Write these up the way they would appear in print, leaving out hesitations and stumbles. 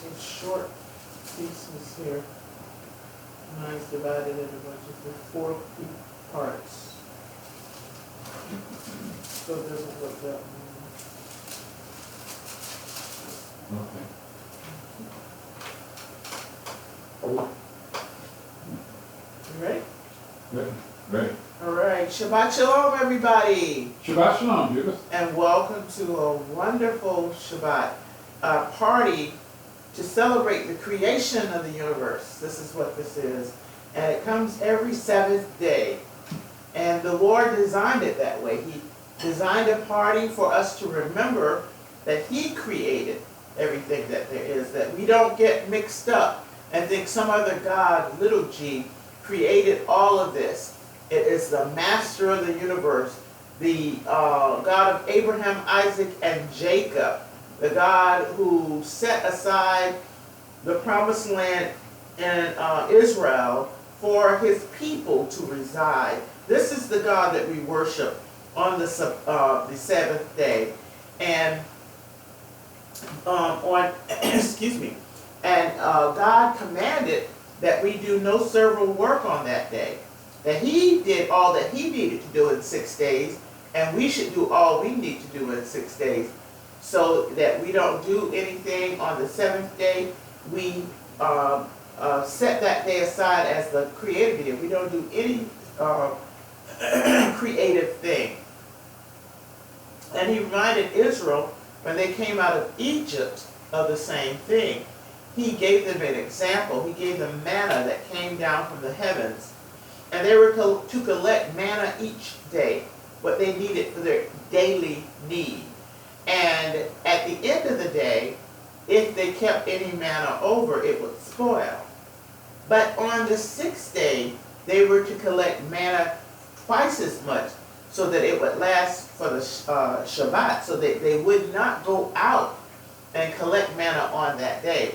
some short pieces here. Mine's divided into bunches of 4 parts. So it doesn't look that Okay. You ready? Ready. All right. Shabbat Shalom, everybody. Shabbat Shalom, Judas. And welcome to a wonderful Shabbat party to celebrate the creation of the universe. This is what this is. And it comes every 7th day. And the Lord designed it that way. He designed a party for us to remember that He created everything that there is, that we don't get mixed up and think some other God, little g, created all of this. It is the master of the universe, the God of Abraham, Isaac, and Jacob, the God who set aside the promised land in Israel for His people to reside. This is the God that we worship on the 7th day. And excuse me, and God commanded that we do no servile work on that day. That He did all that He needed to do in 6 days, and we should do all we need to do in 6 days, so that we don't do anything on the 7th day. We set that day aside as the Creator did. We don't do any creative thing. And He reminded Israel, when they came out of Egypt, of the same thing. He gave them an example. He gave them manna that came down from the heavens. And they were to collect manna each day, what they needed for their daily need. And at the end of the day, if they kept any manna over, it would spoil. But on the 6th day, they were to collect manna twice as much, so that it would last for the Shabbat, so that they would not go out and collect manna on that day.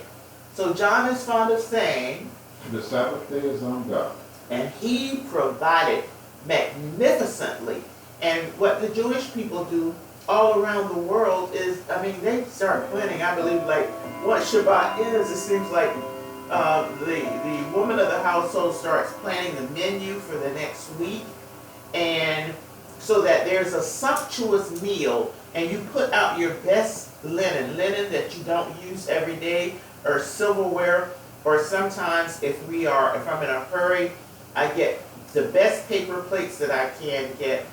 So John is fond of saying, the Sabbath day is on God. And He provided magnificently. And what the Jewish people do all around the world is, they start planning, I believe, like what Shabbat is. It seems like the woman of the household starts planning the menu for the next week. And so that there's a sumptuous meal, and you put out your best linen that you don't use every day, or silverware, or sometimes if I'm in a hurry, I get the best paper plates that I can get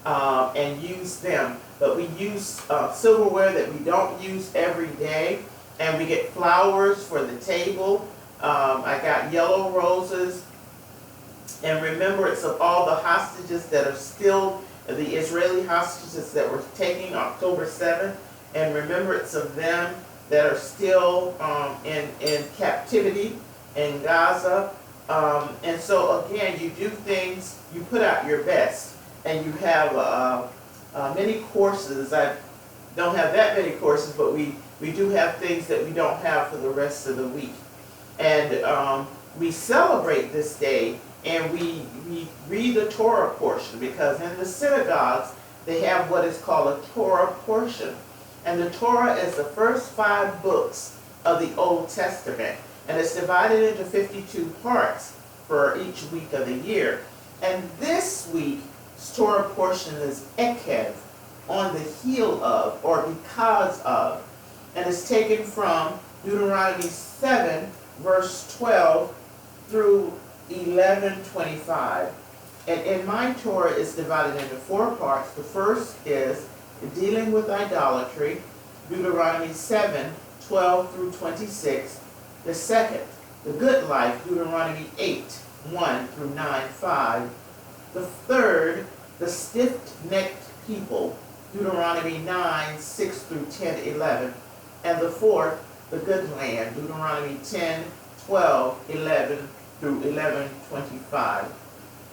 and use them. But we use silverware that we don't use every day, and we get flowers for the table. I got yellow roses, and remembrance of all the hostages that are still, the Israeli hostages that were taken October 7th, and remembrance of them that are still in captivity in Gaza. And so again, you do things, you put out your best, and you have many courses. I don't have that many courses, but we do have things that we don't have for the rest of the week. And we celebrate this day, and we read the Torah portion, because in the synagogues they have what is called a Torah portion. And the Torah is the first 5 books of the Old Testament, and it's divided into 52 parts for each week of the year. And this week's Torah portion is Eikev, on the heel of, or because of, and it's taken from Deuteronomy 7, verse 12 through 11:25. And in my Torah is divided into 4 parts. The first is dealing with idolatry, Deuteronomy 7, 12 through 26. The second, the good life, Deuteronomy 8, 1 through 9, 5. The third, the stiff-necked people, Deuteronomy 9, 6 through 10, 11. And the fourth, the good land, Deuteronomy 10, 12, 11 through 11:25.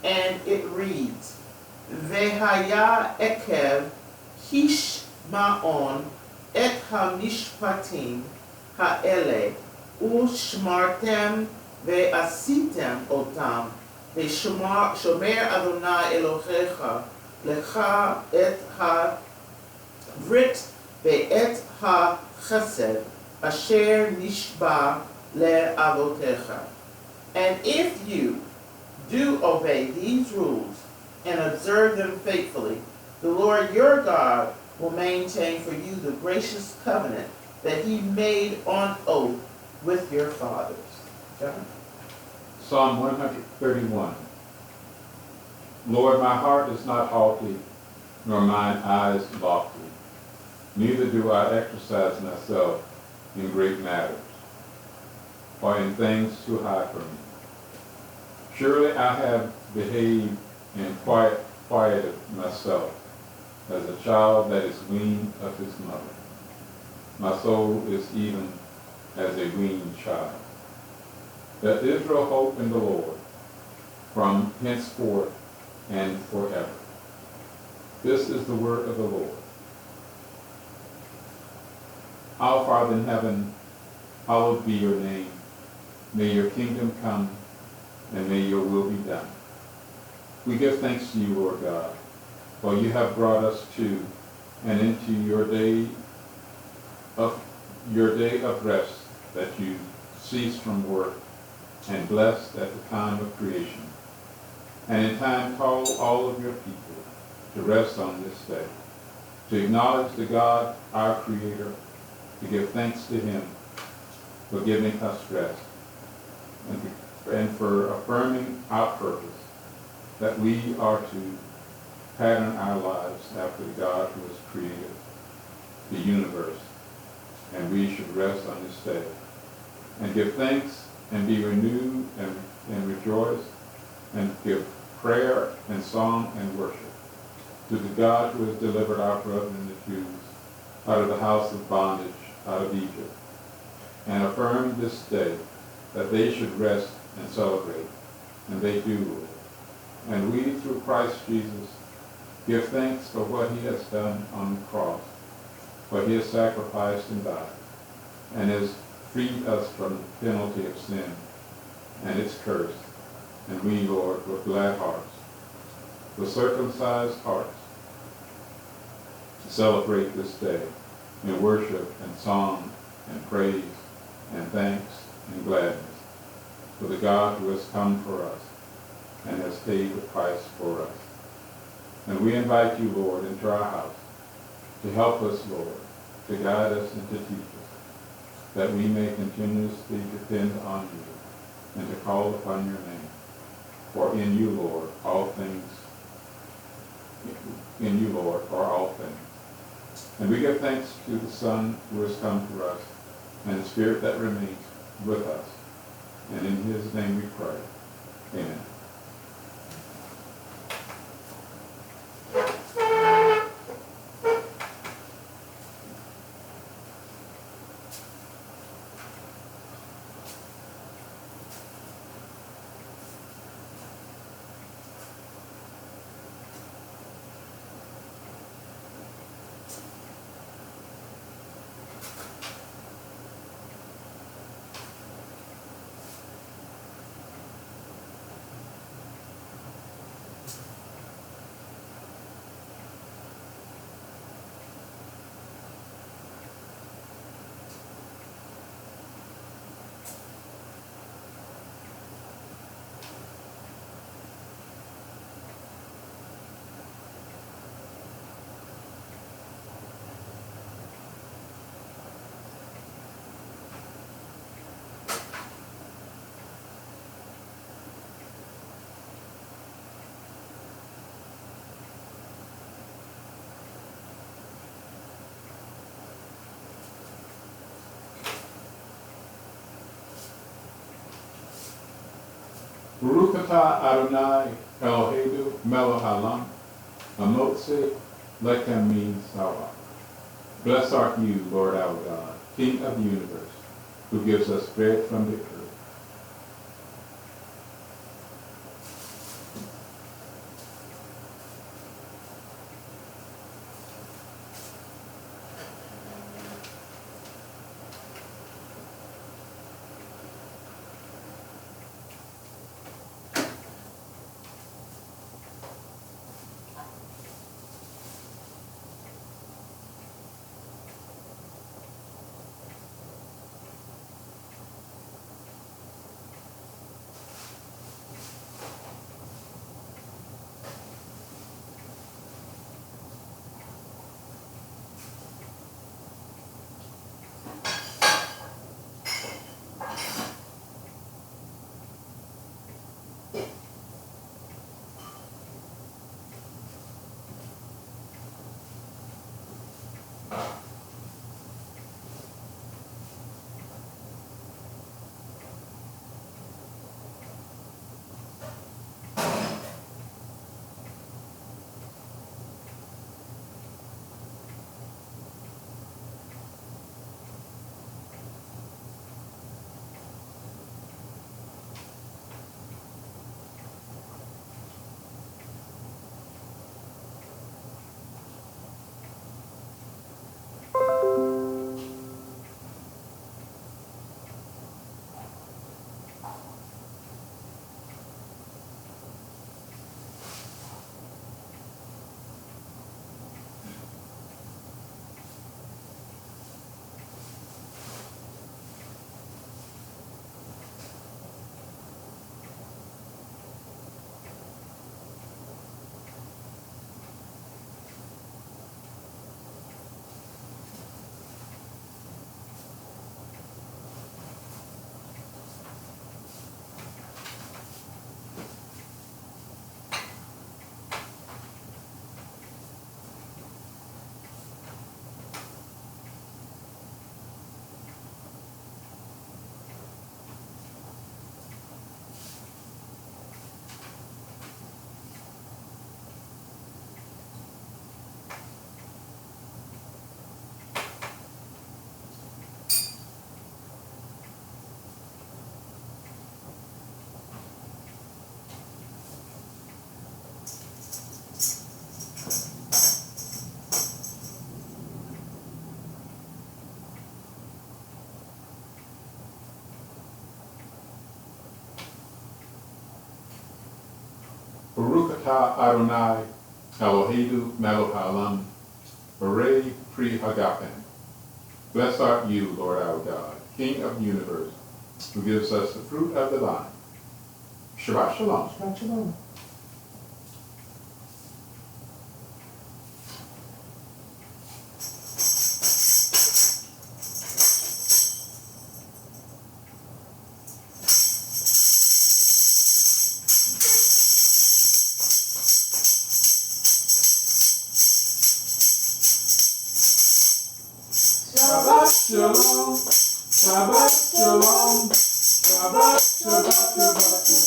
And it reads, Vehaya Eikev Hishmaon et hamishpatim ha'ele ushmartem ve'asitem otam ve'shomer Adonai Elohecha lecha et ha-brit ve'et ha-chesed asher nishba le'avotecha. And if you do obey these rules and observe them faithfully, the Lord your God will maintain for you the gracious covenant that he made on oath with your fathers. John? Psalm 131. Lord, my heart is not haughty, nor mine eyes lofty. Neither do I exercise myself in great matters, or in things too high for me. Surely I have behaved and quieted myself as a child that is weaned of his mother. My soul is even as a weaned child. Let Israel hope in the Lord from henceforth and forever. This is the word of the Lord. Our Father in heaven, hallowed be your name. May your kingdom come, and may your will be done. We give thanks to you, Lord God, for you have brought us to and into your day of rest, that you ceased from work and blessed at the time of creation, and in time call all of your people to rest on this day, to acknowledge the God, our Creator, to give thanks to him for giving us rest, and for affirming our purpose, that we are to pattern our lives after the God who has created the universe, and we should rest on this day and give thanks and be renewed and rejoice and give prayer and song and worship to the God who has delivered our brethren the Jews out of the house of bondage, out of Egypt, and affirm this day that they should rest and celebrate, and they do, Lord. And we, through Christ Jesus, give thanks for what he has done on the cross, for he has sacrificed and died, and has freed us from the penalty of sin and its curse. And we, Lord, with glad hearts, with circumcised hearts, celebrate this day in worship and song and praise and thanks and gladness for the God who has come for us and has paid the price for us. And we invite you, Lord, into our house to help us, Lord, to guide us and to teach us, that we may continuously depend on you and to call upon your name. For in you, Lord, are all things. And we give thanks to the Son who has come for us, and the Spirit that remains with us. And in his name we pray. Amen. Baruch atah Adonai Eloheinu melech haolam, hamotze lechem min sawa. Blessed art you, Lord our God, King of the universe, who gives us bread from the earth. Adonai, Eloheinu melech haolam, Borei pri hagafen. Blessed art you, Lord our God, King of the universe, who gives us the fruit of the vine. Shabbat shalom. Shabbat shalom. Shabbat shalom, Shabbat shalom, Shabbat, Shabbat, Shabbat,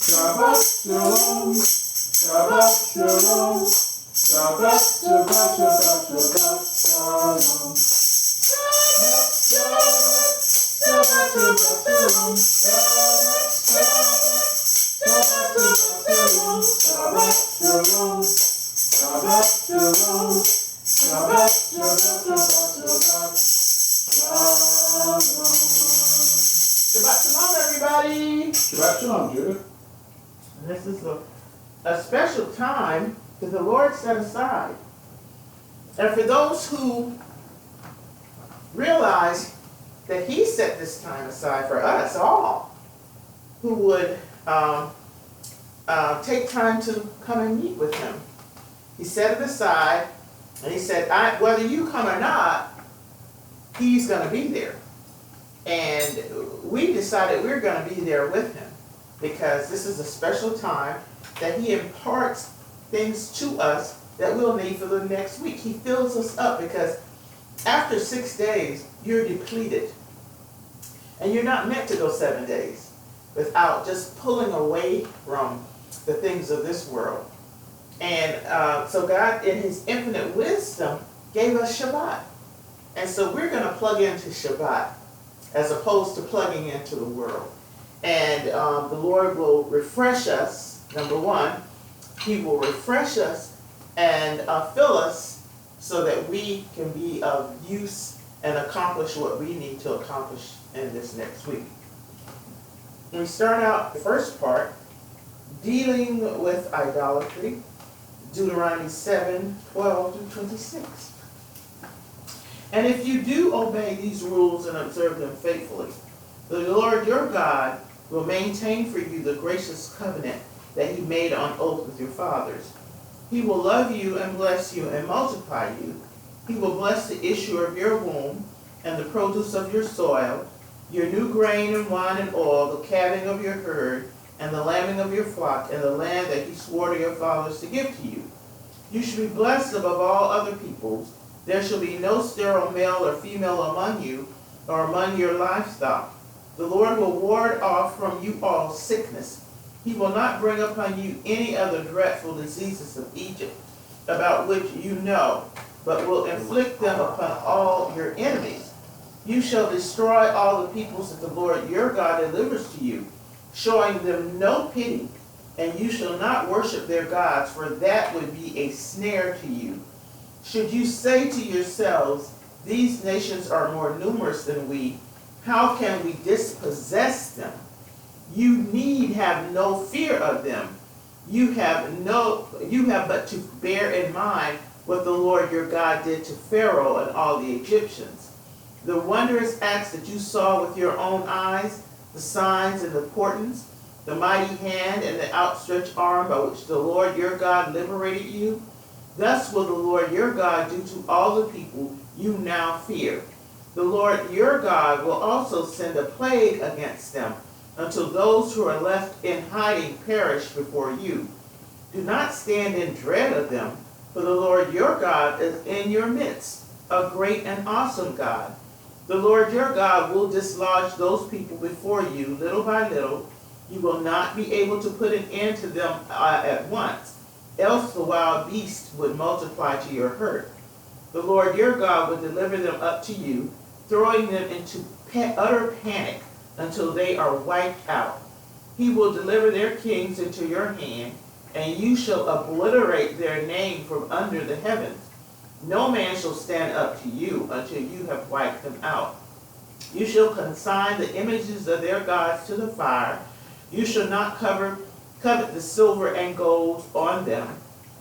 Shabbat shalom, Shabbat shalom, Shabbat shalom, Shabbat, Shabbat, Shabbat, Shabbat shalom, Shabbat, Shabbat, Shabbat shalom, Shabbat, Shabbat shalom, Shabbat shalom, Shabbat, Shabbat, Shabbat, Shabbat, Shabbat shalom, everybody. Shabbat shalom, Judah. This is a special time that the Lord set aside. And for those who realize that He set this time aside for us all, who would take time to come and meet with Him. He set it aside, and He said, whether you come or not, He's going to be there. And we decided we're going to be there with Him, because this is a special time that He imparts things to us that we'll need for the next week. He fills us up, because after 6 days, you're depleted. And you're not meant to go 7 days without just pulling away from the things of this world. And so God, in His infinite wisdom, gave us Shabbat. And so we're going to plug into Shabbat as opposed to plugging into the world. And the Lord will refresh us, number one. He will refresh us and fill us so that we can be of use and accomplish what we need to accomplish in this next week. We start out the first part, dealing with idolatry, Deuteronomy 7:12-26. And if you do obey these rules and observe them faithfully, the Lord your God will maintain for you the gracious covenant that He made on oath with your fathers. He will love you and bless you and multiply you. He will bless the issue of your womb and the produce of your soil, your new grain and wine and oil, the calving of your herd, and the lambing of your flock, and the land that He swore to your fathers to give to you. You shall be blessed above all other peoples. There shall be no sterile male or female among you, or among your livestock. The Lord will ward off from you all sickness. He will not bring upon you any other dreadful diseases of Egypt, about which you know, but will inflict them upon all your enemies. You shall destroy all the peoples that the Lord your God delivers to you, showing them no pity, and you shall not worship their gods, for that would be a snare to you. Should you say to yourselves, these nations are more numerous than we, how can we dispossess them? You need have no fear of them. You have but to bear in mind what the Lord your God did to Pharaoh and all the Egyptians. The wondrous acts that you saw with your own eyes, the signs and the portents, the mighty hand and the outstretched arm by which the Lord your God liberated you, thus will the Lord your God do to all the people you now fear. The Lord your God will also send a plague against them, until those who are left in hiding perish before you. Do not stand in dread of them, for the Lord your God is in your midst, a great and awesome God. The Lord your God will dislodge those people before you little by little. You will not be able to put an end to them at once, else the wild beasts would multiply to your hurt. The Lord your God will deliver them up to you, throwing them into utter panic until they are wiped out. He will deliver their kings into your hand, and you shall obliterate their name from under the heavens. No man shall stand up to you until you have wiped them out. You shall consign the images of their gods to the fire. You shall not cover covet the silver and gold on them,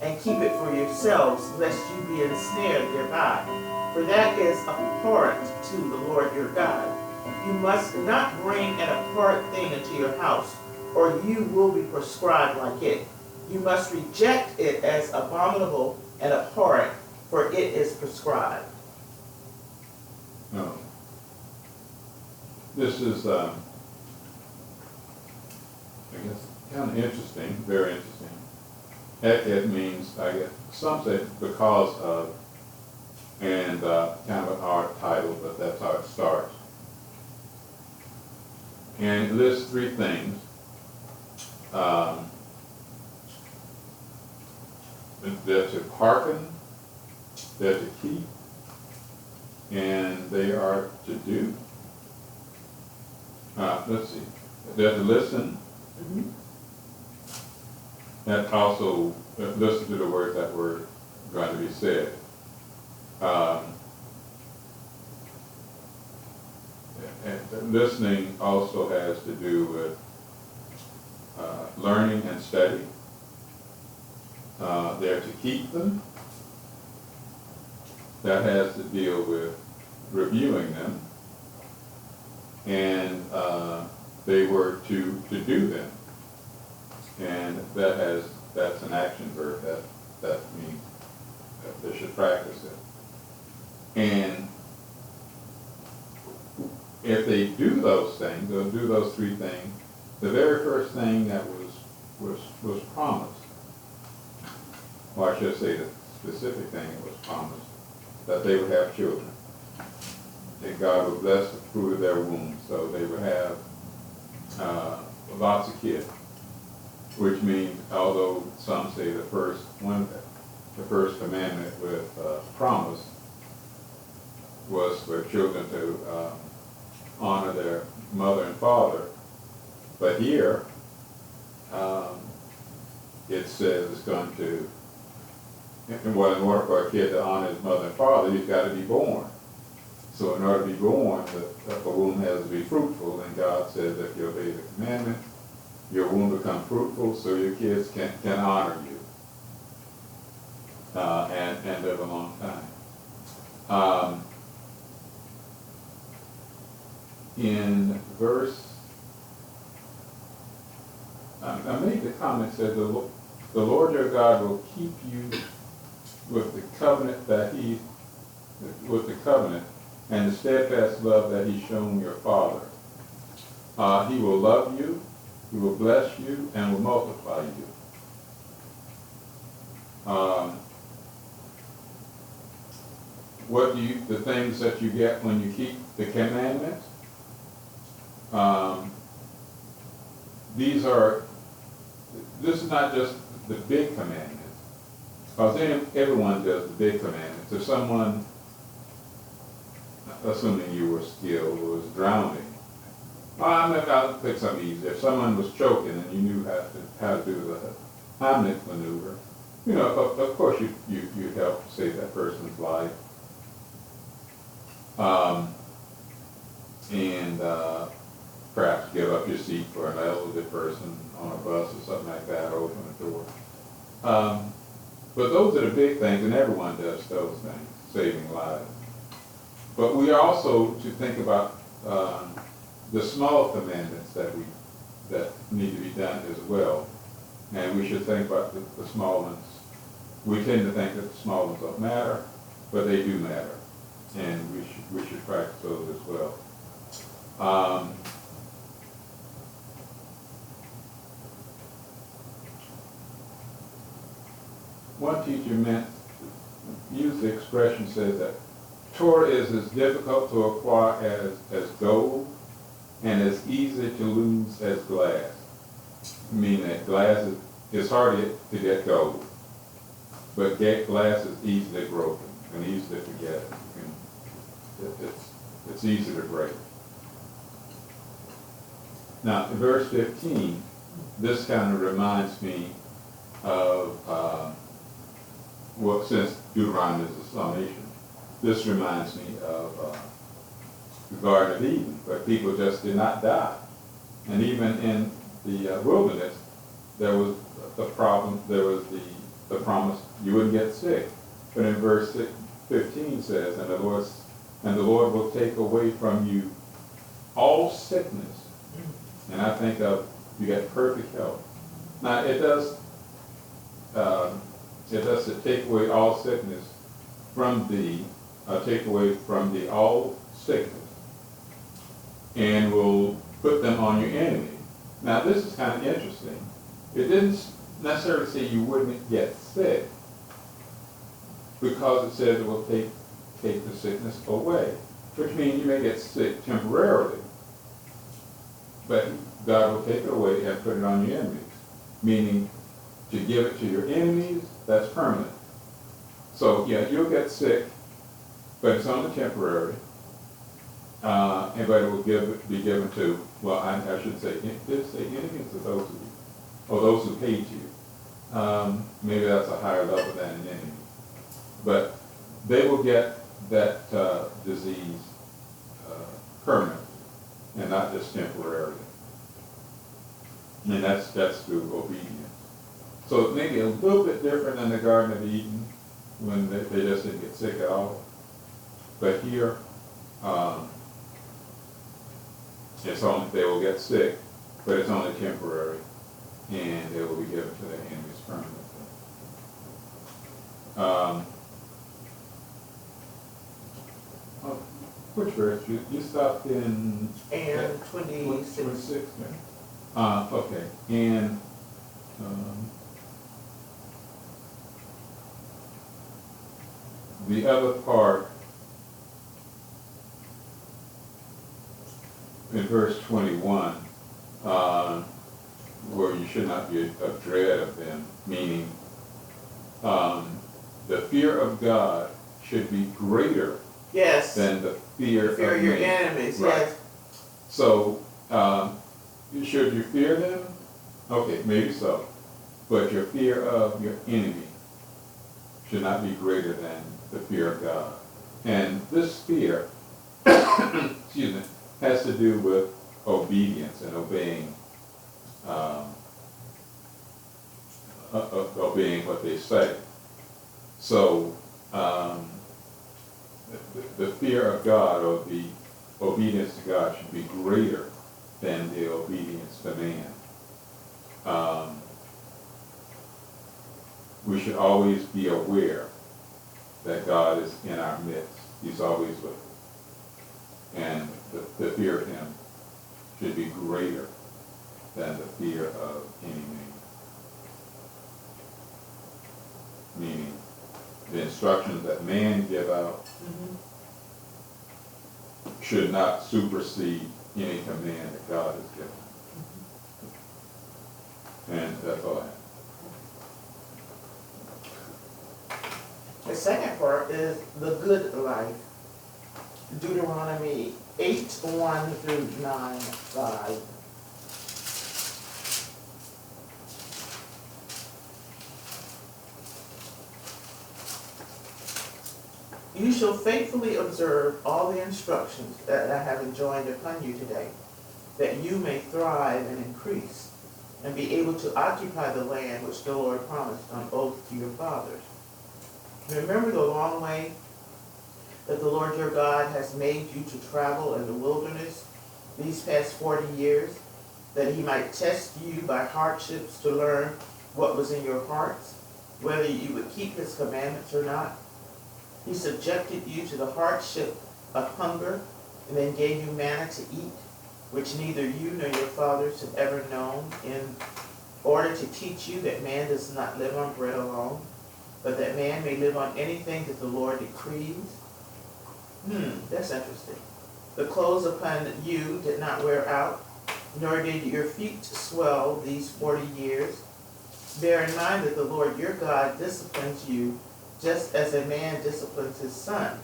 and keep it for yourselves, lest you be ensnared thereby. For that is abhorrent to the Lord your God. You must not bring an abhorrent thing into your house, or you will be prescribed like it. You must reject it as abominable and abhorrent, for it is prescribed. No. This is, I guess, kind of interesting, very interesting. Eikev means, I guess, some say because of, and kind of an art title, but that's how it starts. And it lists three things. They're to hearken, they're to keep, and they are to do. Let's see. They're to listen. Mm-hmm. And also listen to the words that were going to be said. And listening also has to do with learning and study. They're to keep them. That has to deal with reviewing them. And they were to do them. And that's an action verb. That means that they should practice it. And if they do those things, they'll do those three things. The very first thing that was promised, or I should say the specific thing that was promised, that they would have children. That God would bless the fruit of their womb, so they would have lots of kids. Which means, although some say the first commandment with promise was for children to honor their mother and father, but here it says it's going to, well, in order for a kid to honor his mother and father, he's got to be born. So in order to be born, the womb has to be fruitful, and God says if you obey the commandment, your womb become fruitful, so your kids can honor you and live a long time. In verse, I made the comment said the Lord your God will keep you with the covenant and the steadfast love that He's shown your father. He will love you. He will bless you and will multiply you. The things that you get when you keep the commandments? This is not just the big commandments, because everyone does the big commandments. If someone, assuming you were skilled, was drowning, I'll pick something easy. If someone was choking and you knew how to do the Heimlich maneuver, of course you help save that person's life. And perhaps give up your seat for an elderly person on a bus or something like that, open a door. But those are the big things, and everyone does those things, saving lives. But we are also to think about the small commandments that need to be done as well. And we should think about the small ones. We tend to think that the small ones don't matter, but they do matter. And we should practice those as well. One teacher used the expression, says that Torah is as difficult to acquire as gold and as easy to lose as glass. Meaning that glass is hard to get gold, but glass is easily broken and easily forget. It's easy to break. Now, in verse 15, this kind of reminds me of since Deuteronomy is a summation, this reminds me of the Garden of Eden, where people just did not die. And even in the wilderness, there was the problem, there was the promise you wouldn't get sick. But in verse 15 says, and the Lord will take away from you all sickness. And I think of you get perfect health. Now it does to take away all sickness from thee, take away from thee all sickness, and will put them on your enemy. Now this is kind of interesting. It didn't necessarily say you wouldn't get sick, because it says it will take the sickness away, which means you may get sick temporarily, but God will take it away and put it on your enemies, meaning to give it to your enemies, that's permanent. So yeah, you'll get sick, but it's only temporary, but it will be given to, well, I should say, did it say enemies or those of you, or those who hate you? Maybe that's a higher level than an enemy. But they will get that disease permanently and not just temporarily. And that's through obedience. So it may be a little bit different than the Garden of Eden when they just didn't get sick at all. But here, it's only, they will get sick, but it's only temporary, and it will be given to their enemies permanently. Which verse? You stopped in? And 26. 26, yeah. Okay, and the other part in verse 21, where you should not be of dread of them, meaning the fear of God should be greater Yes. than the fear of your man. enemies. Right. Yes. So, should you fear them? Okay, maybe so. But your fear of your enemy should not be greater than the fear of God. And this fear, excuse me, has to do with obedience and obeying, obeying what they say. So, the fear of God, or the obedience to God, should be greater than the obedience to man. We should always be aware that God is in our midst. He's always with us. And the fear of him should be greater than the fear of any man. Meaning, the instructions that man give out should not supersede any command that God has given. And that's all I have. The second part is the good life. Deuteronomy 8:1 through 9:5. You shall faithfully observe all the instructions that I have enjoined upon you today, that you may thrive and increase, and be able to occupy the land which the Lord promised on oath to your fathers. Remember the long way that the Lord your God has made you to travel in the wilderness these past 40 years, that he might test you by hardships to learn what was in your hearts, whether you would keep his commandments or not. He subjected you to the hardship of hunger, and then gave you manna to eat, which neither you nor your fathers have ever known, in order to teach you that man does not live on bread alone, but that man may live on anything that the Lord decrees. That's interesting. The clothes upon you did not wear out, nor did your feet swell these 40 years. Bear in mind that the Lord your God disciplines you just as a man disciplines his son.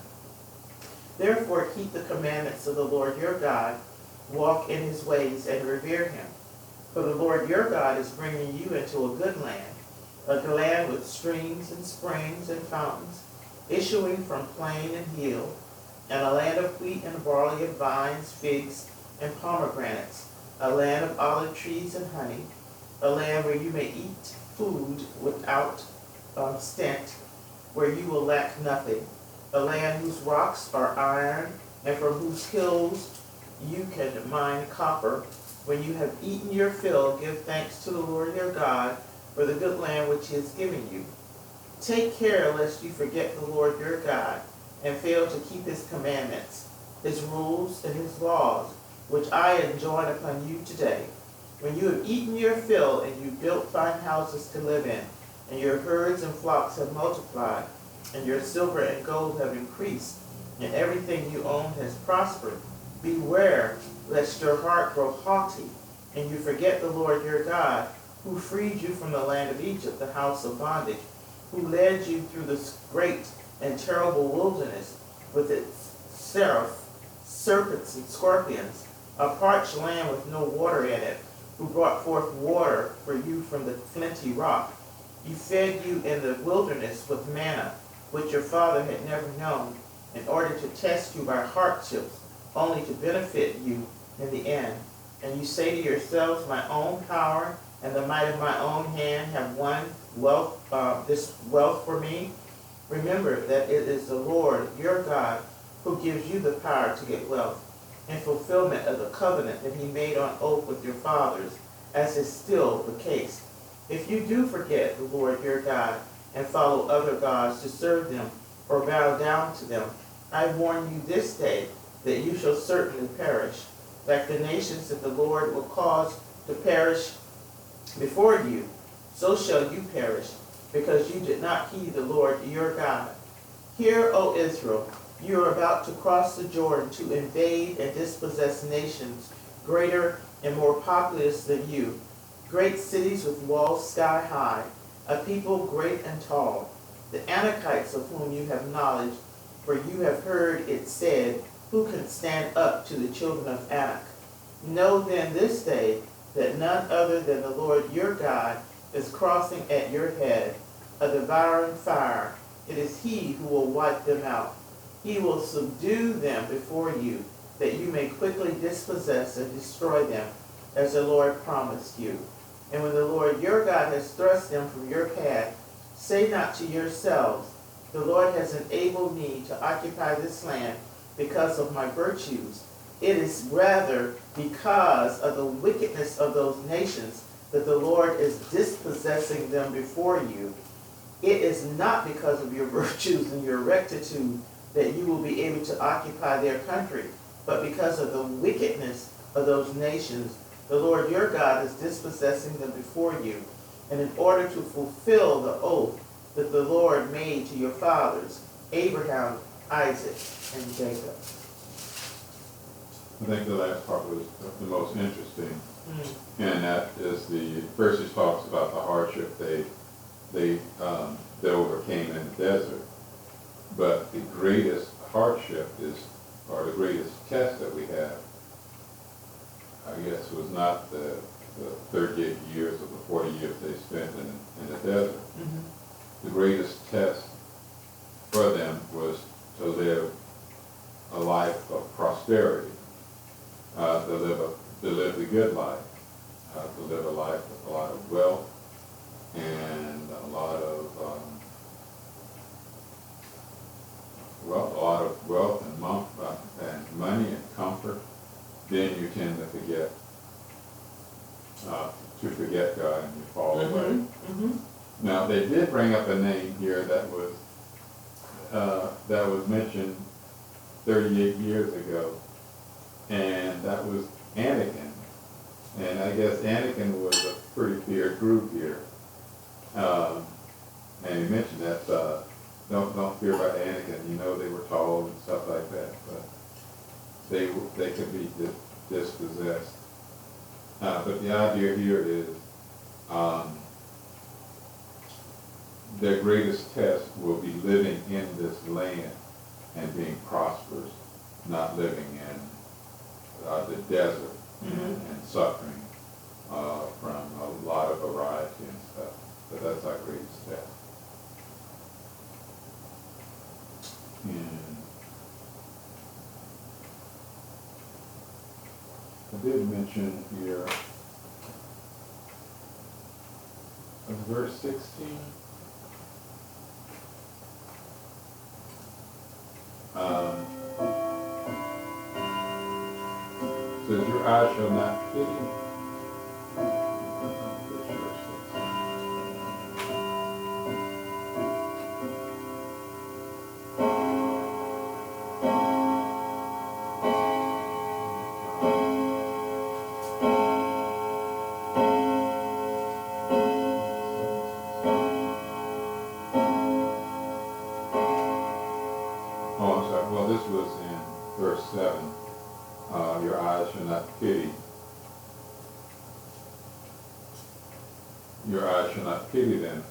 Therefore keep the commandments of the Lord your God, walk in his ways, and revere him. For the Lord your God is bringing you into a good land, a land with streams and springs and fountains, issuing from plain and hill, and a land of wheat and barley and vines, figs and pomegranates, a land of olive trees and honey, a land where you may eat food without stint, where you will lack nothing, a land whose rocks are iron, and from whose hills you can mine copper. When you have eaten your fill, give thanks to the Lord your God for the good land which he has given you. Take care lest you forget the Lord your God, and fail to keep his commandments, his rules, and his laws, which I enjoin upon you today. When you have eaten your fill, and you built fine houses to live in, and your herds and flocks have multiplied, and your silver and gold have increased, and everything you own has prospered, beware lest your heart grow haughty, and you forget the Lord your God, who freed you from the land of Egypt, the house of bondage, who led you through this great and terrible wilderness with its serpents and scorpions, a parched land with no water in it, who brought forth water for you from the flinty rock. He fed you in the wilderness with manna, which your father had never known, in order to test you by hardships, only to benefit you in the end. And you say to yourselves, my own power and the might of my own hand have won this wealth for me. Remember that it is the Lord your God who gives you the power to get wealth, in fulfillment of the covenant that he made on oath with your fathers, as is still the case. If you do forget the Lord your God, and follow other gods to serve them, or bow down to them, I warn you this day that you shall certainly perish, like the nations that the Lord will cause to perish before you, so shall you perish, because you did not heed the Lord your God. Hear, O Israel, you are about to cross the Jordan to invade and dispossess nations greater and more populous than you, great cities with walls sky high, a people great and tall, the Anakites of whom you have knowledge, for you have heard it said, who can stand up to the children of Anak? Know then this day that none other than the Lord your God is crossing at your head, a devouring fire. It is he who will wipe them out. He will subdue them before you, that you may quickly dispossess and destroy them, as the Lord promised you. And when the Lord your God has thrust them from your path, say not to yourselves, the Lord has enabled me to occupy this land because of my virtues. It is rather because of the wickedness of those nations that the Lord is dispossessing them before you. It is not because of your virtues and your rectitude that you will be able to occupy their country, but because of the wickedness of those nations, the Lord your God is dispossessing them before you, and in order to fulfill the oath that the Lord made to your fathers, Abraham, Isaac, and Jacob. I think the last part was the most interesting, and that is the first it talks about the hardship they overcame in the desert. But the greatest hardship or the greatest test that we have, I guess, was not the 38 years or the 40 years they spent in the desert. Mm-hmm. The greatest test for them was to live a life of prosperity, to live the good life, to live a life with a lot of wealth and a lot of wealth and money and comfort. Then you tend to forget God and you fall away. Mm-hmm. Now they did bring up a name here that was mentioned 38 years ago, and that was Anakin. And I guess Anakin was a pretty feared group here. And he mentioned that don't fear about Anakin. You know they were tall and stuff like that, but they could be dispossessed. But the idea here is their greatest test will be living in this land and being prosperous, not living in the desert and suffering from a lot of variety and stuff. But that's our greatest test. And I did mention here verse 16. Says, your eye shall not pity. Which verse 16? Oh, I'm sorry. Well, this was in verse 7. Your eyes shall not pity. Your eyes shall not pity them.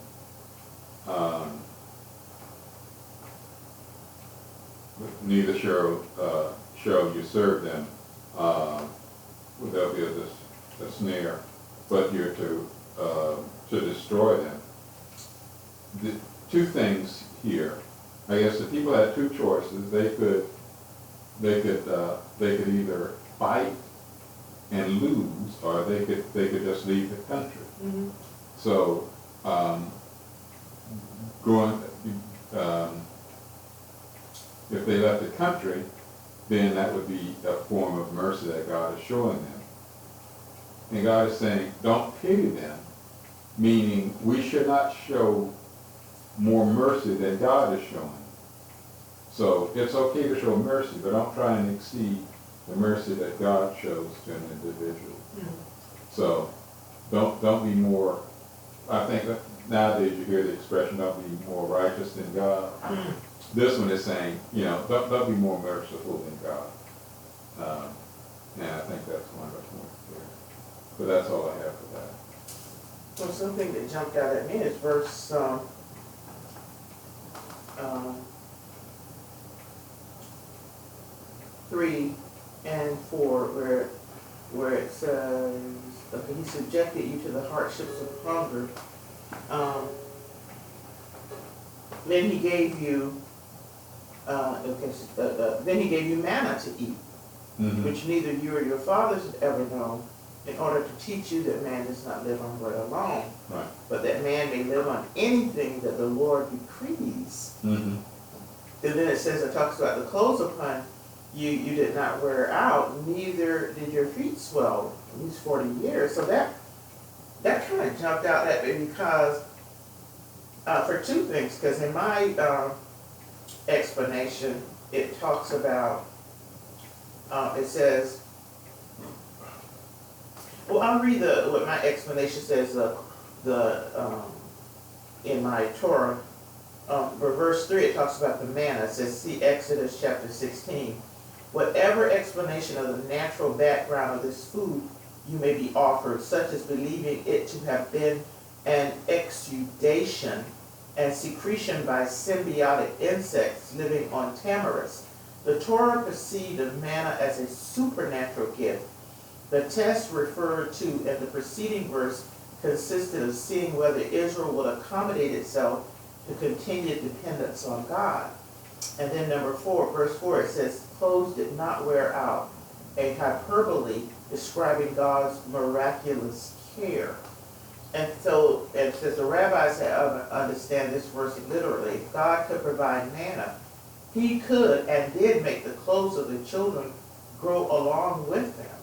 Neither shall you serve them. There'll be a snare, but you're to destroy them. The two things here. I guess the people had two choices. They could either fight and lose, or they could just leave the country. Mm-hmm. So if they left the country, then that would be a form of mercy that God is showing them. And God is saying, don't pity them, meaning we should not show more mercy than God is showing. So it's okay to show mercy, but don't try and exceed the mercy that God shows to an individual. Mm-hmm. So don't be more, I think that nowadays you hear the expression, don't be more righteous than God. Mm-hmm. This one is saying, don't be more merciful than God. And I think that's one of the points there. But that's all I have for that. Well, something that jumped out at me is verse 3 and 4, where it says, okay, he subjected you to the hardships of hunger. Then he gave you, then he gave you manna to eat, Mm-hmm. which neither you or your fathers had ever known, in order to teach you that man does not live on bread alone, Right. but that man may live on anything that the Lord decrees. Mm-hmm. And then it says, it talks about the clothes upon you did not wear out, neither did your feet swell these 40 years. So that kind of jumped out at me because, for two things, because in my explanation, it talks about, it says, well, I'll read what my explanation says, in my Torah. For verse 3, it talks about the manna. It says, see Exodus chapter 16. Whatever explanation of the natural background of this food you may be offered, such as believing it to have been an exudation and secretion by symbiotic insects living on tamarisks, the Torah perceived of manna as a supernatural gift. The test referred to in the preceding verse consisted of seeing whether Israel would accommodate itself to continued dependence on God. And then number 4, verse 4, it says, clothes did not wear out, a hyperbole describing God's miraculous care. And so, and since the rabbis understand this verse literally, if God could provide manna, he could and did make the clothes of the children grow along with them.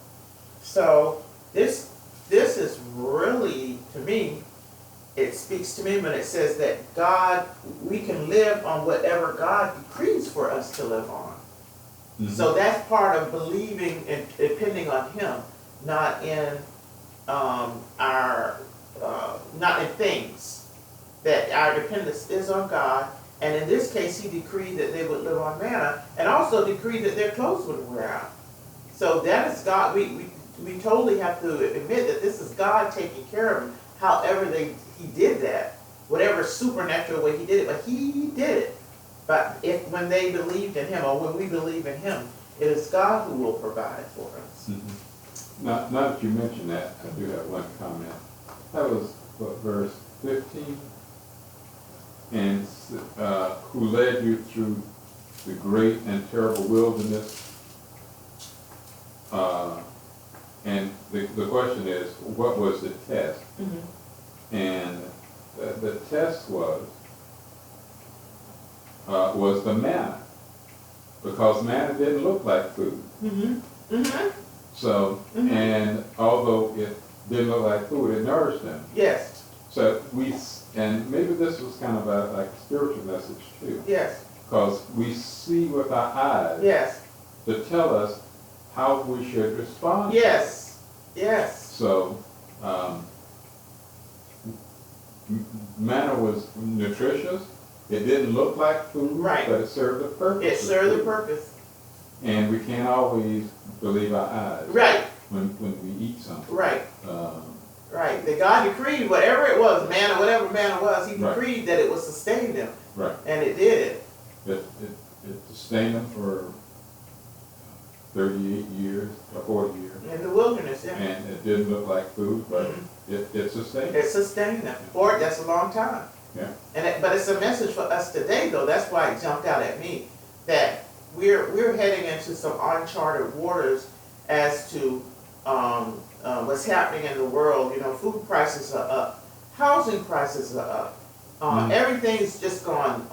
So this is really, to me, it speaks to me when it says that God, we can live on whatever God decrees for us to live on. Mm-hmm. So that's part of believing and depending on him, not in not in things. That our dependence is on God, and in this case he decreed that they would live on manna, and also decreed that their clothes would wear out. So that is God. We totally have to admit that this is God taking care of them. However he did that, whatever supernatural way he did it, but he did it. But when they believed in him, or when we believe in him, it is God who will provide for us. Mm-hmm. Now that you mentioned that, I do have one comment. That was what, verse 15? And who led you through the great and terrible wilderness. And the question is, what was the test? Mm-hmm. And the test was the manna, because manna didn't look like food. Mm-hmm. Mm-hmm. So, and although it didn't look like food, it nourished them. Yes. So and maybe this was kind of like a spiritual message too. Yes. Because we see with our eyes Yes. to tell us how we should respond. Yes. Yes. So, manna was nutritious. It didn't look like food, Right. but it served a purpose. It served the purpose. And we can't always believe our eyes. Right. When we eat something. Right. Right. That God decreed whatever it was, manna, whatever manna was, He Right. decreed that it would sustain them. Right. And it did. It sustained them for 38 years or 40 years. In the wilderness, yeah. And it didn't look like food, but it sustained It sustained them. For that's a long time. Yeah. But it's a message for us today, though. That's why it jumped out at me that we're heading into some uncharted waters as to what's happening in the world. You know, food prices are up, housing prices are up. Everything's just gone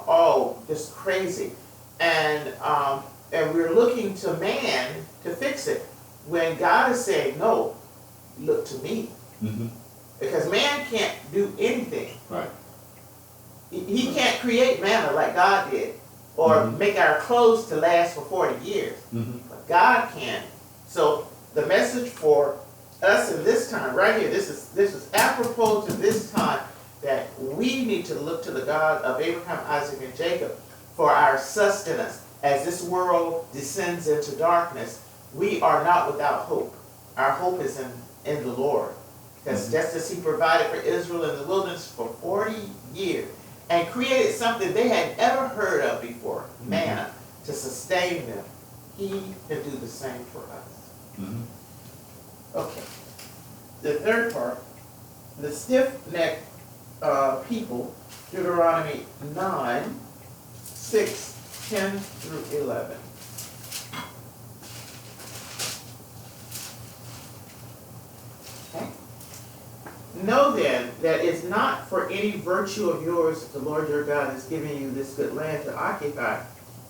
just crazy, and we're looking to man to fix it. When God is saying, "No, look to me," because man can't do anything. Right. He can't create manna like God did, or make our clothes to last for 40 years. But God can. So the message for us in this time, right here, this is apropos to this time, that we need to look to the God of Abraham, Isaac, and Jacob for our sustenance. As this world descends into darkness, we are not without hope. Our hope is in the Lord. Because just as He provided for Israel in the wilderness for 40 years, and created something they had never heard of before, manna, to sustain them, He can do the same for us. Okay. The third part, the stiff-necked people, Deuteronomy 9, 6, 10 through 11. Okay. Know then that it's not for any virtue of yours that the Lord your God is giving you this good land to occupy,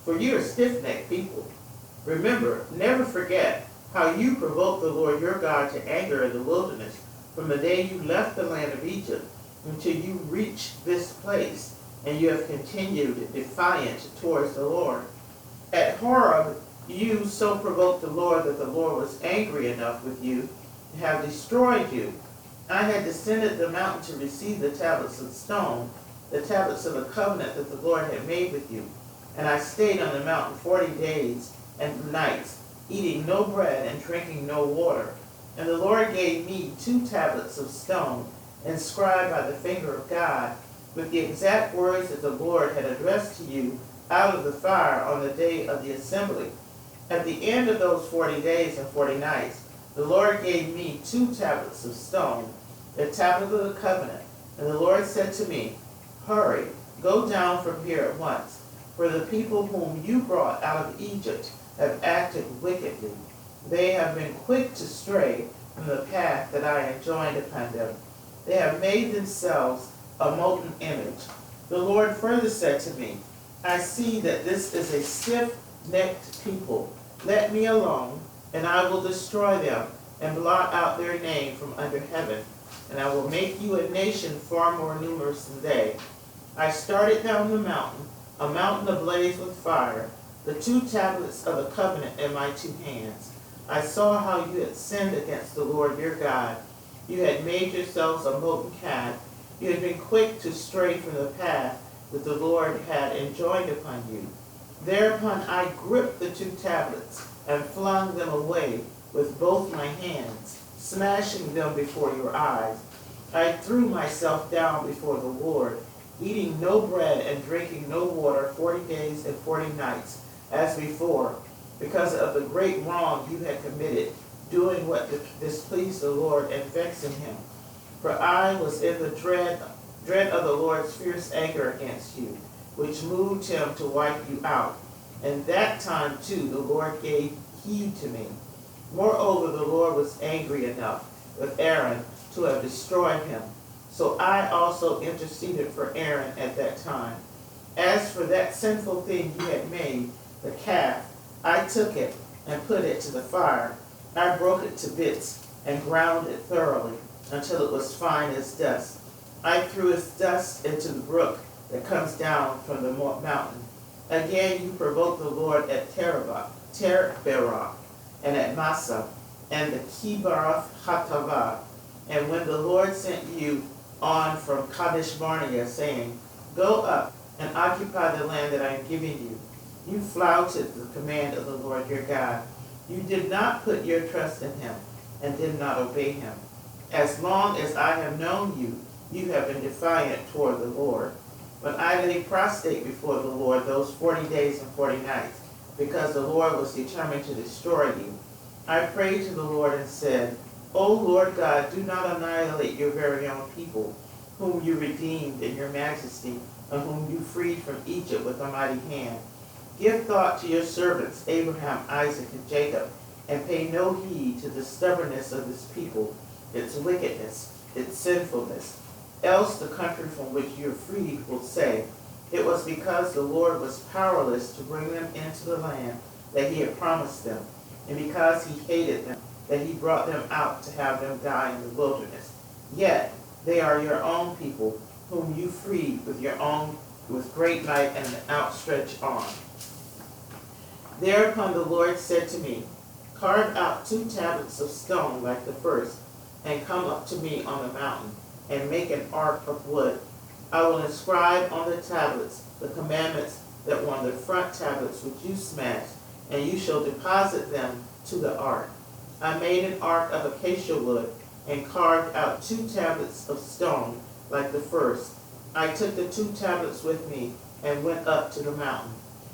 for you are stiff-necked people. Remember, never forget how you provoked the Lord your God to anger in the wilderness from the day you left the land of Egypt until you reached this place, and you have continued defiant towards the Lord. At Horeb, you so provoked the Lord that the Lord was angry enough with you to have destroyed you. I had descended the mountain to receive the tablets of stone, the tablets of the covenant that the Lord had made with you. And I stayed on the mountain 40 days and nights, eating no bread and drinking no water. And the Lord gave me 2 tablets of stone, inscribed by the finger of God, with the exact words that the Lord had addressed to you out of the fire on the day of the assembly. At the end of those 40 days and 40 nights, the Lord gave me 2 tablets of stone, the tablet of the covenant. And the Lord said to me, hurry, go down from here at once, for the people whom you brought out of Egypt have acted wickedly. They have been quick to stray from the path that I enjoined upon them. They have made themselves a molten image. The Lord further said to me, I see that this is a stiff-necked people. Let me alone, and I will destroy them and blot out their name from under heaven. And I will make you a nation far more numerous than they. I started down the mountain, a mountain ablaze with fire, the 2 tablets of the covenant in my 2 hands. I saw how you had sinned against the Lord your God. You had made yourselves a molten calf. You had been quick to stray from the path that the Lord had enjoined upon you. Thereupon I gripped the 2 tablets and flung them away with both my hands, smashing them before your eyes. I threw myself down before the Lord, eating no bread and drinking no water 40 days and 40 nights, as before, because of the great wrong you had committed, doing what displeased the Lord and vexing him. For I was in the dread of the Lord's fierce anger against you, which moved him to wipe you out. And that time too the Lord gave heed to me. Moreover, the Lord was angry enough with Aaron to have destroyed him. So I also interceded for Aaron at that time. As for that sinful thing you had made, the calf, I took it and put it to the fire. I broke it to bits and ground it thoroughly until it was fine as dust. I threw its dust into the brook that comes down from the mountain. Again you provoked the Lord at Terberah, and at Massa, and the Kibaroth Hatavah. And when the Lord sent you on from Kadesh Barnea, saying, Go up and occupy the land that I am giving you, you flouted the command of the Lord your God. You did not put your trust in him, and did not obey him. As long as I have known you, you have been defiant toward the Lord. But I lay prostrate before the Lord those 40 days and 40 nights, because the Lord was determined to destroy you. I prayed to the Lord and said, O Lord God, do not annihilate your very own people, whom you redeemed in your majesty, and whom you freed from Egypt with a mighty hand. Give thought to your servants, Abraham, Isaac, and Jacob, and pay no heed to the stubbornness of this people, its wickedness, its sinfulness. Else the country from which you are freed will say, It was because the Lord was powerless to bring them into the land that he had promised them, and because he hated them, that he brought them out to have them die in the wilderness. Yet they are your own people, whom you freed with great might and an outstretched arm. Thereupon the Lord said to me, Carve out 2 tablets of stone like the first, and come up to me on the mountain, and make an ark of wood. I will inscribe on the tablets the commandments that were on the front tablets which you smashed, and you shall deposit them to the ark. I made an ark of acacia wood, and carved out 2 tablets of stone like the first. I took the 2 tablets with me, and went up to the mountain.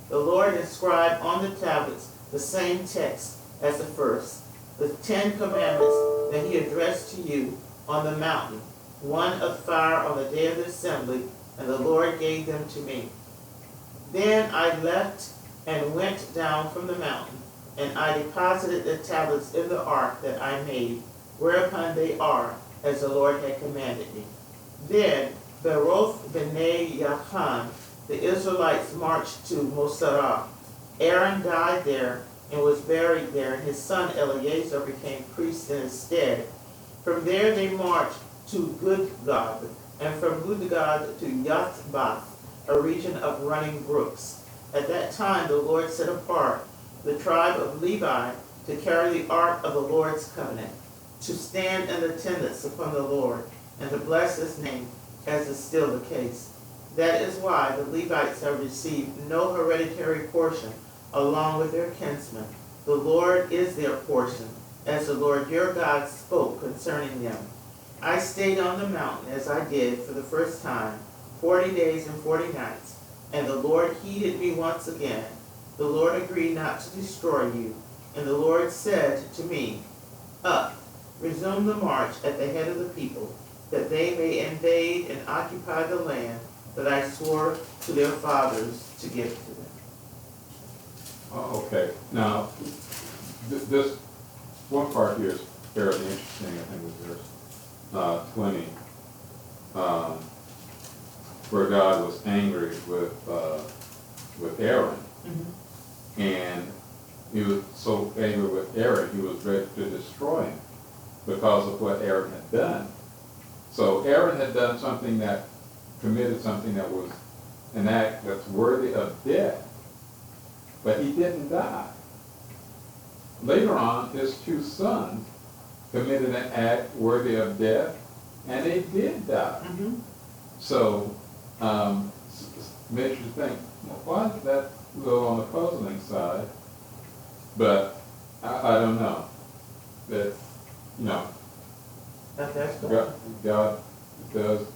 The Lord inscribed on the tablets the same text as the first, the 10 commandments that he addressed to you on the mountain, one of fire on the day of the assembly, and the Lord gave them to me. Then I left and went down from the mountain, and I deposited the tablets in the ark that I made, whereupon they are, as the Lord had commanded me. Then Beroth B'nai Yachan, the Israelites marched to Moserah. Aaron died there and was buried there, and his son Eleazar became priest in his stead. From there they marched to Gudgod, and from Gudgod to Yathbath, a region of running brooks. At that time the Lord set apart the tribe of Levi to carry the ark of the Lord's covenant, to stand in attendance upon the Lord, and to bless his name, as is still the case. That is why the Levites have received no hereditary portion along with their kinsmen. The Lord is their portion, as the Lord your God spoke concerning them. I stayed on the mountain as I did for the first time, 40 days and 40 nights, and the Lord heeded me once again. The Lord agreed not to destroy you, and the Lord said to me, Up, resume the march at the head of the people, that they may invade and occupy the land that I swore to their fathers to give to them. Okay, now, this one part here is fairly interesting. I think it was verse 20, where God was angry with Aaron, and he was so angry with Aaron, he was ready to destroy him because of what Aaron had done. So Aaron had done something committed something that was an act that's worthy of death, but he didn't die. Later on, his 2 sons committed an act worthy of death, and they did die. So, makes you think, well, why did that go on the puzzling side? But I don't know. That, That's God does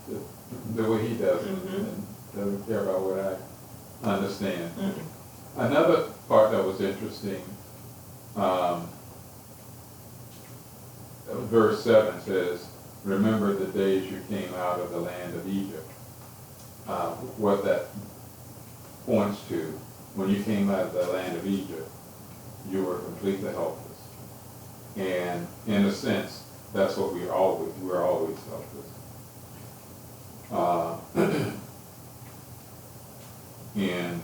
the way he does it, and doesn't care about what I understand. Another part that was interesting, verse 7 says, remember the days you came out of the land of Egypt. What that points to, when you came out of the land of Egypt, you were completely helpless. And in a sense, that's what we're always helpless. Uh, and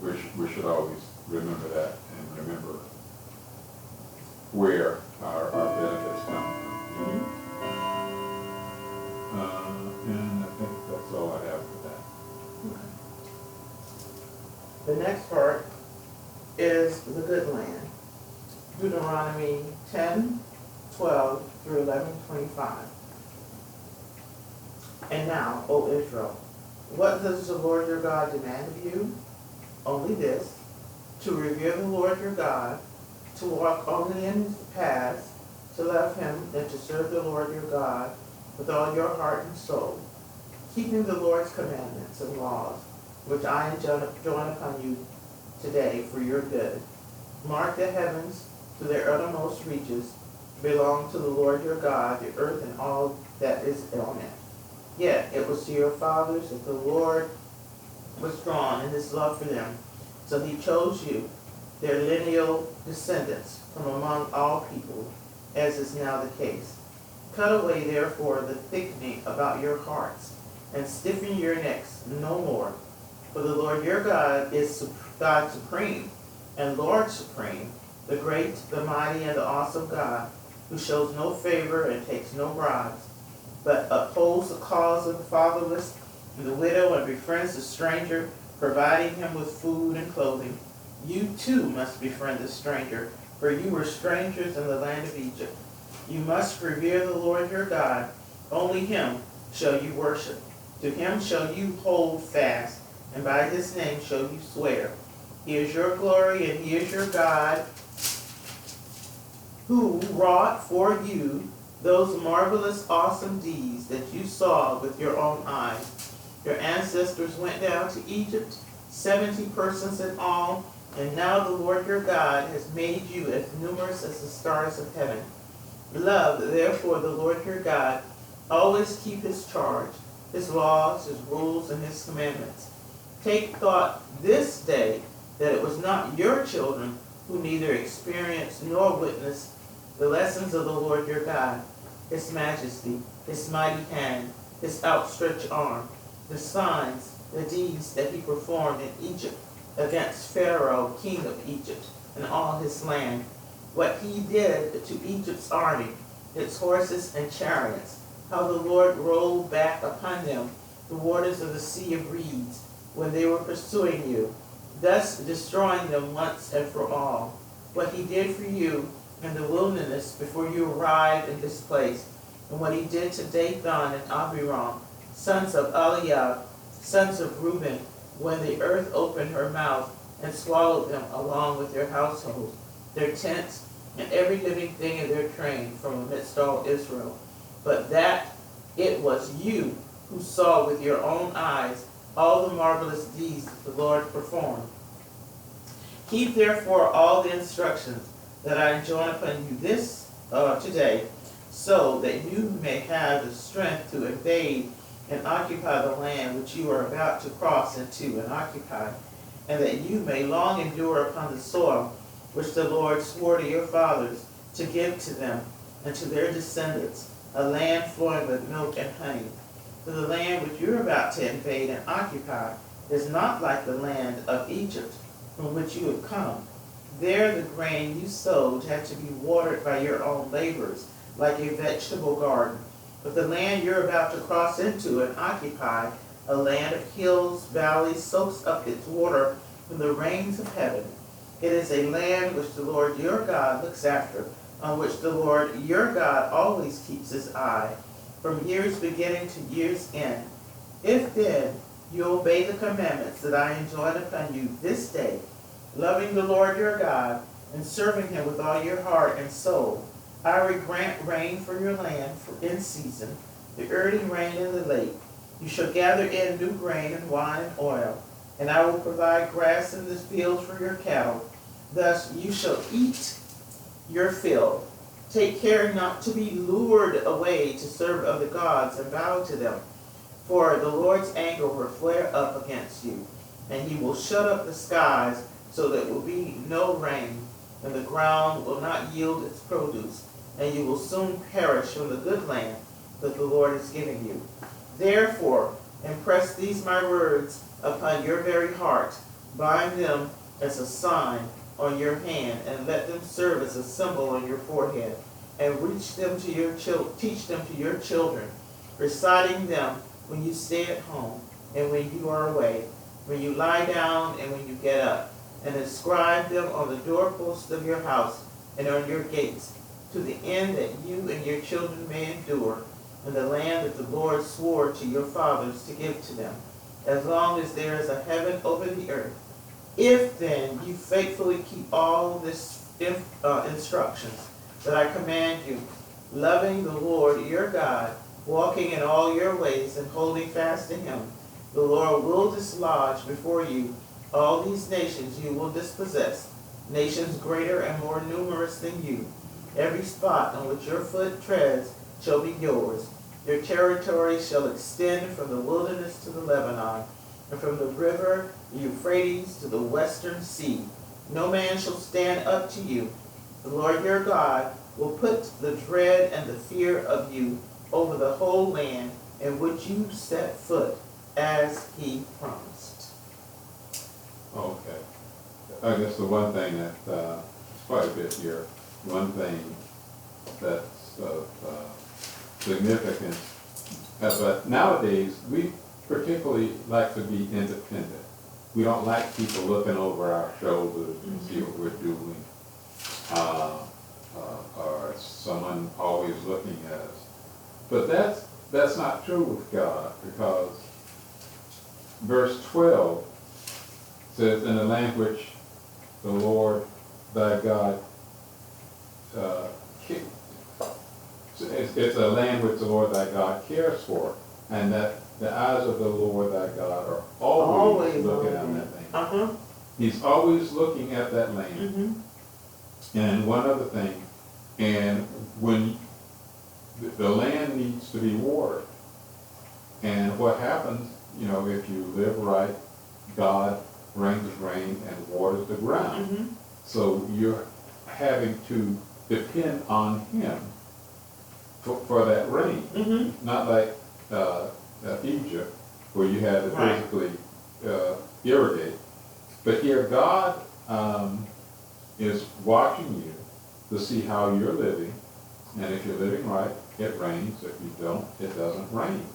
we should always remember that and remember where our benefits come from. And I think that's all I have for that. The next part is the good land. Deuteronomy 10:12 through 11:25. And now, O Israel, what does the Lord your God demand of you? Only this, to revere the Lord your God, to walk only in his paths, to love him, and to serve the Lord your God with all your heart and soul, keeping the Lord's commandments and laws, which I enjoin upon you today for your good. Mark the heavens to their uttermost reaches, belong to the Lord your God, the earth and all that is on it. Yet it was to your fathers that the Lord was drawn in his love for them, so he chose you, their lineal descendants, from among all people, as is now the case. Cut away therefore the thickening about your hearts, and stiffen your necks no more. For the Lord your God is God supreme, and Lord supreme, the great, the mighty, and the awesome God, who shows no favor and takes no bribes, but upholds the cause of the fatherless and the widow, and befriends the stranger, providing him with food and clothing. You too must befriend the stranger, for you were strangers in the land of Egypt. You must revere the Lord your God. Only him shall you worship. To him shall you hold fast, and by his name shall you swear. He is your glory, and he is your God, who wrought for you those marvelous, awesome deeds that you saw with your own eyes. Your ancestors went down to Egypt, 70 persons in all, and now the Lord your God has made you as numerous as the stars of heaven. Love, therefore, the Lord your God. Always keep his charge, his laws, his rules, and his commandments. Take thought this day that it was not your children who neither experienced nor witnessed the lessons of the Lord your God, his majesty, his mighty hand, his outstretched arm, the signs, the deeds that he performed in Egypt against Pharaoh, king of Egypt, and all his land, what he did to Egypt's army, its horses and chariots, how the Lord rolled back upon them the waters of the sea of reeds when they were pursuing you, thus destroying them once and for all, what he did for you in the wilderness before you arrived in this place, and what he did to Dathan and Abiram, sons of Eliab, sons of Reuben, when the earth opened her mouth and swallowed them along with their households, their tents, and every living thing in their train from amidst all Israel. But that it was you who saw with your own eyes all the marvelous deeds that the Lord performed. Keep therefore all the instructions that I enjoin upon you this today, so that you may have the strength to invade and occupy the land which you are about to cross into and occupy, and that you may long endure upon the soil which the Lord swore to your fathers to give to them and to their descendants, a land flowing with milk and honey. For the land which you are about to invade and occupy is not like the land of Egypt, from which you have come. There the grain you sowed had to be watered by your own labors, like a vegetable garden. But the land you're about to cross into and occupy, a land of hills, valleys, soaks up its water from the rains of heaven. It is a land which the Lord your God looks after, on which the Lord your God always keeps his eye, from years beginning to years end. If then you obey the commandments that I enjoin upon you this day, loving the Lord your God, and serving him with all your heart and soul, I will grant rain for your land in season, the early rain in the late. You shall gather in new grain and wine and oil, and I will provide grass in the fields for your cattle. Thus you shall eat your fill. Take care not to be lured away to serve other gods and bow to them, for the Lord's anger will flare up against you, and he will shut up the skies so there will be no rain, and the ground will not yield its produce, and you will soon perish from the good land that the Lord is giving you. Therefore, impress these my words upon your very heart, bind them as a sign on your hand, and let them serve as a symbol on your forehead, and teach them to your children, reciting them when you stay at home and when you are away, when you lie down and when you get up, and inscribe them on the doorposts of your house and on your gates, to the end that you and your children may endure in the land that the Lord swore to your fathers to give to them, as long as there is a heaven over the earth. If then you faithfully keep all this instructions that I command you, loving the Lord your God, walking in all your ways and holding fast to him, the Lord will dislodge before you all these nations you will dispossess, nations greater and more numerous than you. Every spot on which your foot treads shall be yours. Your territory shall extend from the wilderness to the Lebanon, and from the river Euphrates to the western sea. No man shall stand up to you. The Lord your God will put the dread and the fear of you over the whole land in which you set foot, as he promised. Okay. I guess the one thing that, it's quite a bit here, one thing that's of significance, but nowadays we particularly like to be independent. We don't like people looking over our shoulders and see what we're doing, or someone always looking at us. But that's not true with God, because verse 12 says, in the land which the Lord thy God, it's a land which the Lord thy God cares for, and that the eyes of the Lord thy God are always looking at that land. He's always looking at that land. And one other thing, and when the land needs to be watered, and what happens, if you live right, God brings rain and waters the ground. So you're having to depend on him for that rain. Not like Egypt, where you had to physically irrigate. But here God is watching you to see how you're living, and if you're living right, it rains. If you don't, it doesn't rain.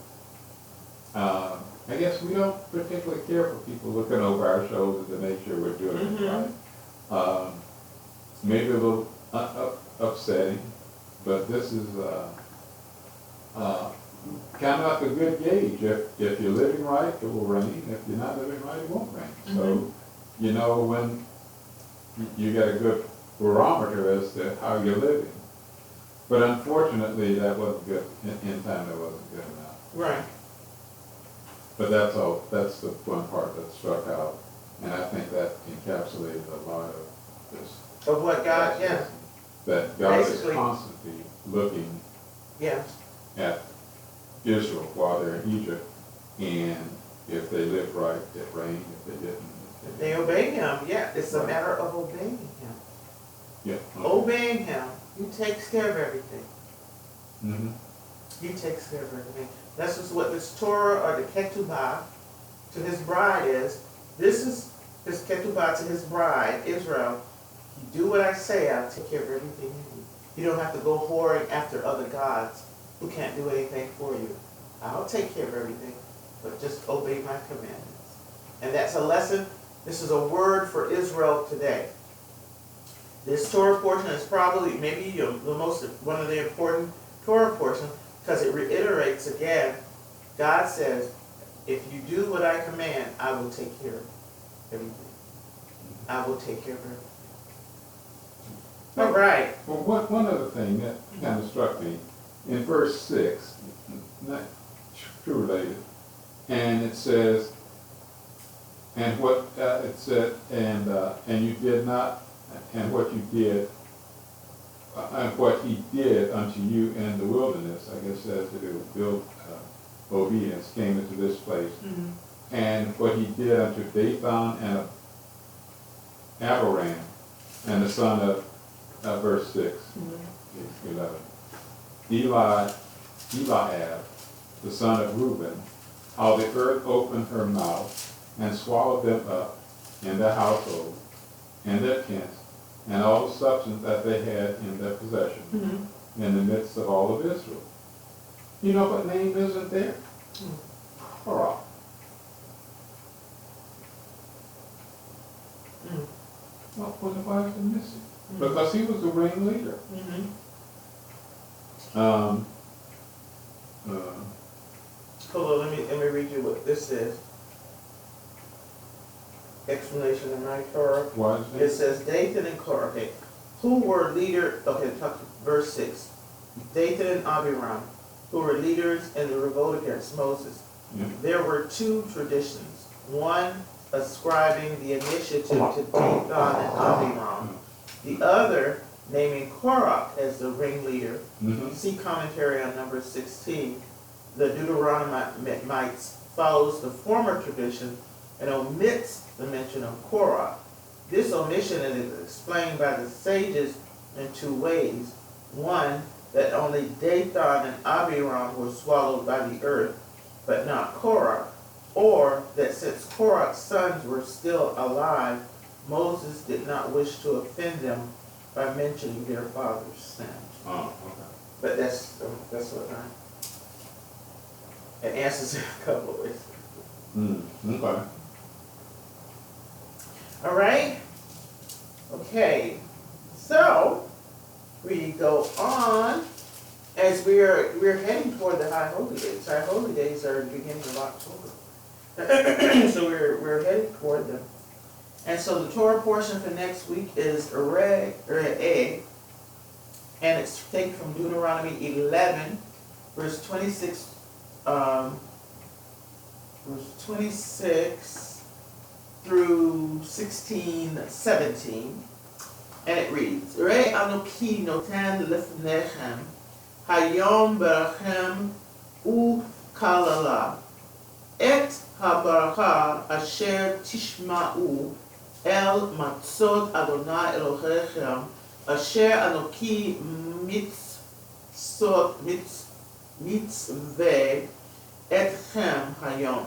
I guess we don't particularly care for people looking over our shoulders to make sure we're doing it right. Maybe a little upsetting, but this is kind of like a good gauge. If you're living right, it will rain. If you're not living right, it won't rain. So, when you get a good barometer as to how you're living. But unfortunately, that wasn't good. In time, that wasn't good enough. Right. But that's all. That's the one part that struck out, and I think that encapsulated a lot of this. Of what God, That God basically is constantly looking at Israel while they're in Egypt, and if they lived right, it rained. If they didn't, they obey him. It's a matter of obeying him. Obeying him, he takes care of everything. He takes care of everything. That's just what this Torah, or the ketubah, to his bride is. This is his ketubah to his bride, Israel. You do what I say, I'll take care of everything you need. You don't have to go whoring after other gods who can't do anything for you. I'll take care of everything, but just obey my commandments. And that's a lesson. This is a word for Israel today. This Torah portion is probably maybe one of the important Torah portions, because it reiterates again, God says, if you do what I command, I will take care of everything. I will take care of everything. All right. Well, one other thing that kind of struck me, in verse 6, not true related, and it says, and what it said, and you did not, and what you did, and what he did unto you in the wilderness, I guess as to do build obedience, came into this place, and what he did unto Dathan and Abiram, and the son of verse 6, 11, Eliab, the son of Reuben, how the earth opened her mouth and swallowed them up in their household, in their tents, and all the substance that they had in their possession, in the midst of all of Israel. You know what name isn't there? Korah. Well, why is it missing? Because he was the ringleader. Hold on, let me read you what this is. Explanation in my Torah. Why is It says Dathan and Korah. Okay, who were leader? Okay, verse 6. Dathan and Abiram, who were leaders in the revolt against Moses. Yeah. There were two traditions. One ascribing the initiative to Dathan and Abiram. The other naming Korah as the ringleader. See commentary on number 16. The Deuteronomites follows the former tradition and omits the mention of Korah. This omission is explained by the sages in two ways. One, that only Dathan and Abiram were swallowed by the earth, but not Korah. Or that since Korah's sons were still alive, Moses did not wish to offend them by mentioning their father's sins. Oh, okay. But that's what it answers in a couple of ways. Okay. All right. Okay. So we go on as we're heading toward the High Holy Days. High Holy Days are the beginning of October. So we're heading toward them. And so the Torah portion for next week is and it's taken from Deuteronomy 11, verse 26, through 16-17, and it reads, Re Anoki notan lefnechem, hayom berachem u'kalala, et habaraka asher tishma'u el matzot Adonai Elohechem, asher anoki mitzveh etchem hayom.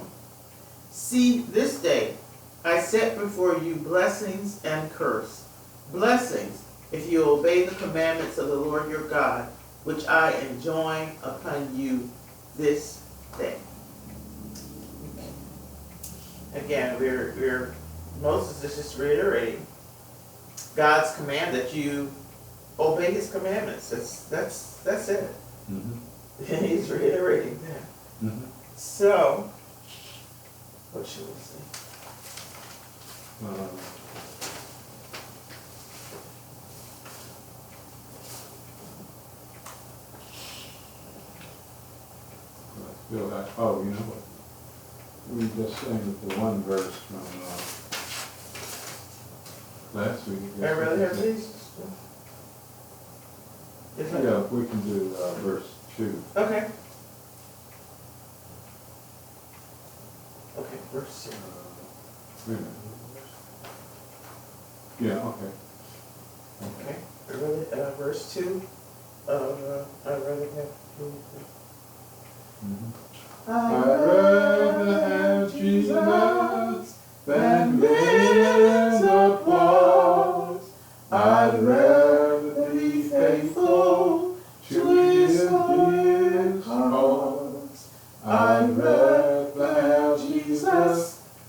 See, this day I set before you blessings and curse. Blessings, if you obey the commandments of the Lord your God, which I enjoin upon you this day. Again, Moses is just reiterating God's command that you obey His commandments. That's it. He's reiterating that. So, what should we say? Feel like, oh, you know what? We just sang the one verse from last week. I really have these? Yeah, we can do verse 2. Okay. Okay, verse 2. Wait a minute. Yeah, okay. Okay. Verse 2. I'd rather have I'd rather have Jesus than millions of applause. I'd rather be faithful to His dear cause. I'd rather have Jesus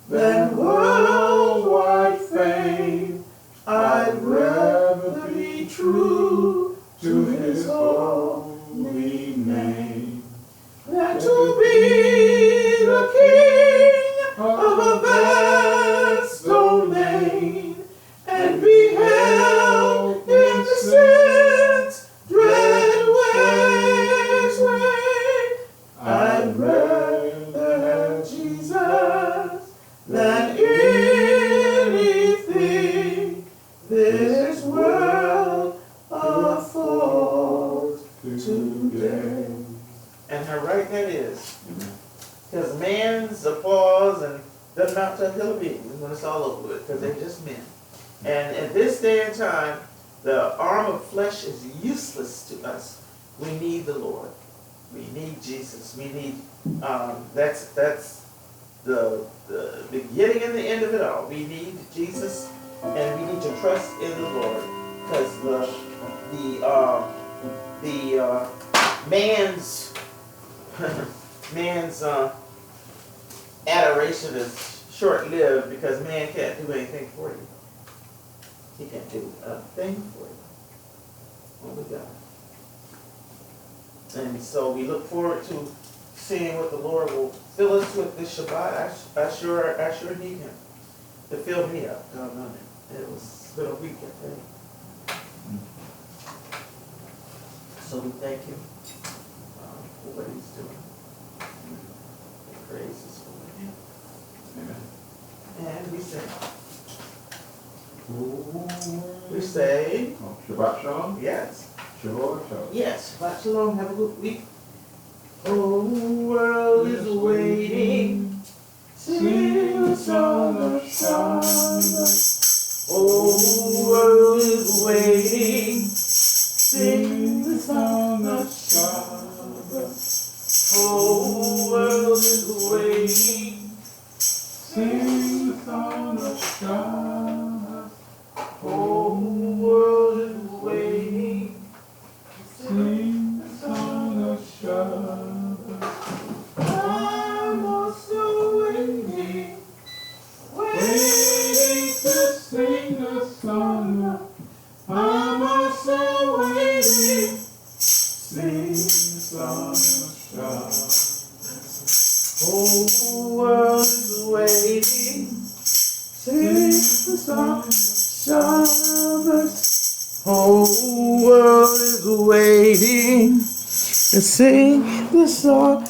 than worldwide fame. I'd rather be true to His holy name than to be the king of a vast domain and be held in the sin's dread ways. I'd rather have Jesus than anything this world affords today. And how right that is. Because man's applause and doesn't amount to a hill of beans when it's all over with, because they're just men. And at this day and time, the arm of flesh is useless to us. We need the Lord. We need Jesus. We need, that's the beginning and the end of it all. We need Jesus, and we need to trust in the Lord, because the man's man's adoration is short-lived, because man can't do anything for you. He can't do a thing for you. Only God. And so we look forward to seeing what the Lord will fill us with this Shabbat. I sure need Him to fill me up. Doggone it. It's been a week, I think. So we thank Him for what He's doing. Praise His holy name. Amen. And we sing. We say, Oh, Shabbat Shalom. yes. Shabbat Shalom. Yes. Shabbat Shalom. Have a good week. Oh, world is waiting. Sing the song of Sabbath. Oh, world is waiting. Sing the song of Sabbath. Oh, world is waiting. Sing the song of Shabbat. Oh, world is waiting. Sing the song of Shabbat. I'm also waiting. Waiting to sing the song of. I'm also waiting. Sing the song of Shabbat. Whole world is waiting. Sing the song of Shabbat. Whole world is waiting to sing the song